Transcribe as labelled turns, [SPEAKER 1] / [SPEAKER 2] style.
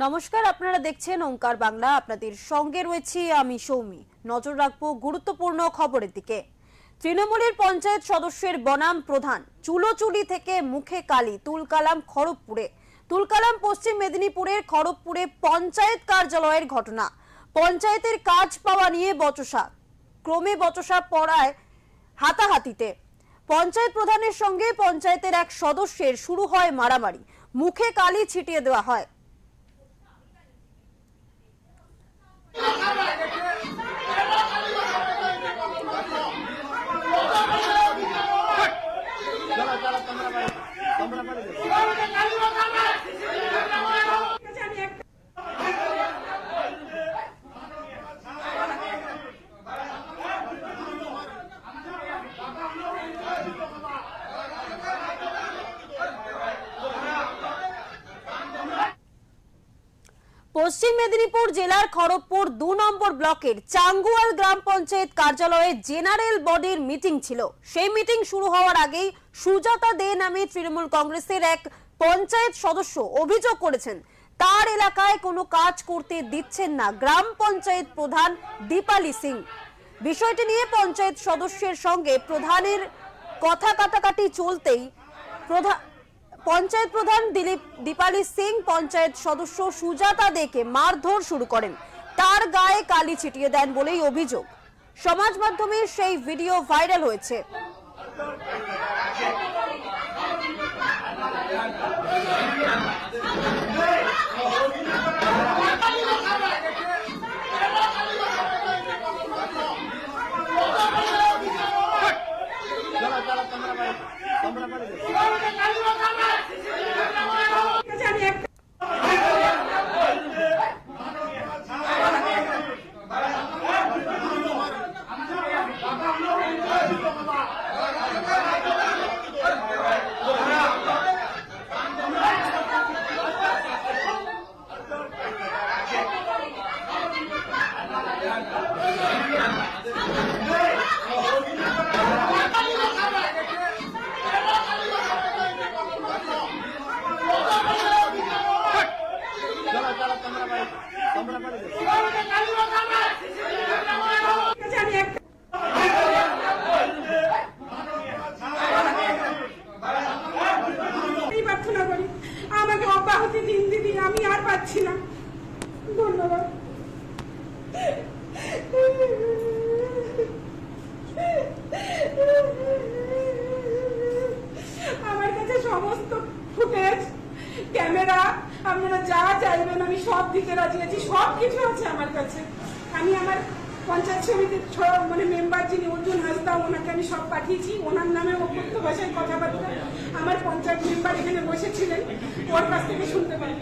[SPEAKER 1] নমস্কার, আপনারা দেখছেন ওঙ্কার বাংলা। আপনাদের সঙ্গে রয়েছি আমি সৌমি। নজর রাখবো গুরুত্বপূর্ণ খবরের দিকে। তৃণমূলের পঞ্চায়েত সদস্যের বনাম প্রধান, চুলোচুলি থেকে মুখে কালি। তুলকালাম খড়গপুরে। তুলকালাম পশ্চিম মেদিনীপুরের খড়গপুরে পঞ্চায়েত কার্যালয়ের ঘটনা। পঞ্চায়েতের কাজ পাওয়া নিয়ে বচসা, ক্রমে বচসা পড়ায় হাতাহাতিতে। পঞ্চায়েত প্রধানের সঙ্গে পঞ্চায়েতের এক সদস্যের শুরু হয় মারামারি। মুখে কালি ছিটিয়ে দেওয়া হয়। পশ্চিম মেদিনীপুর জেলার খড়গপুর ২ নম্বর ব্লকের চাঙ্গুয়াল গ্রাম পঞ্চায়েত কার্যালয়ে জেনারেল বডির মিটিং ছিল। সেই মিটিং শুরু হওয়ার আগেই সুজাতা দে নামে তৃণমূল কংগ্রেসের এক পঞ্চায়েত সদস্য অভিযোগ করেছেন তার এলাকায় কোনো কাজ করতে দিচ্ছেন না গ্রাম পঞ্চায়েত প্রধান দীপালি সিং। বিষয়টি নিয়ে পঞ্চায়েত সদস্যের সঙ্গে প্রধানের কথা কাটাকাটি চলতেই পঞ্চায়েত প্রধান দীপালি সিং পঞ্চায়েত সদস্য সুজাতা দেকে মারধর শুরু করেন। তার গায়ে কালি ছিটিয়ে দেন বলেই অভিযোগ। সমাজ মাধ্যমে সেই ভিডিও ভাইরাল হয়েছে।
[SPEAKER 2] আমাকে অব্যাহতি দিন দিদি, আমি আর পাচ্ছি না। ধন্যবাদ। আমার কাছে সমস্ত ফুটেজ, ক্যামেরা, আপনারা যা চাইবেন আমি সব দিতে রাজি আছি। সব কিছু আছে আমার কাছে। আমি আমার পঞ্চায়েত সমিতির মেম্বার যিনি অর্জুন হাসদা, ওনাকে আমি সব পাঠিয়েছি। ওনার নামে অভ্যস্ত ভাষায় কথাবার্তা আমার পঞ্চায়েত মেম্বার এখানে বসেছিলেন, ওর কাছ থেকে শুনতে পারি।